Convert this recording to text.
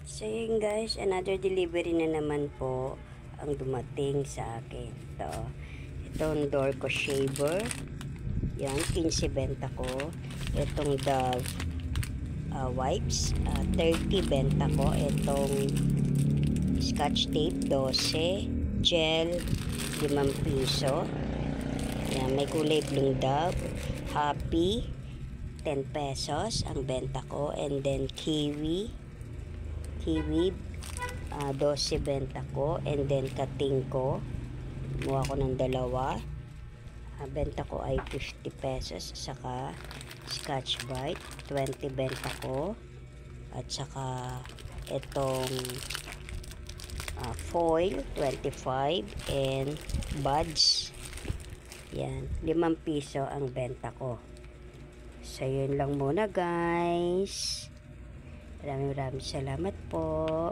So yun guys, another delivery na naman po ang dumating sa akin. Itong Dorco shaver. Yan, 15 benta ko. Itong Dove wipes, 30 benta ko. Itong Scotch tape, 12. Gel, 5 piso. Yan, may kulay blue Dove. Happy, 10 pesos ang benta ko. And then kiwi, 12 benta ko. And then kating ko, kumuha ko ng dalawa. Benta ko ay 50 pesos. Saka Scotch Brite, 20 benta ko. At saka itong foil, 25. And buds, yan, 5 piso ang benta ko. So yun lang muna guys. Maraming salamat po.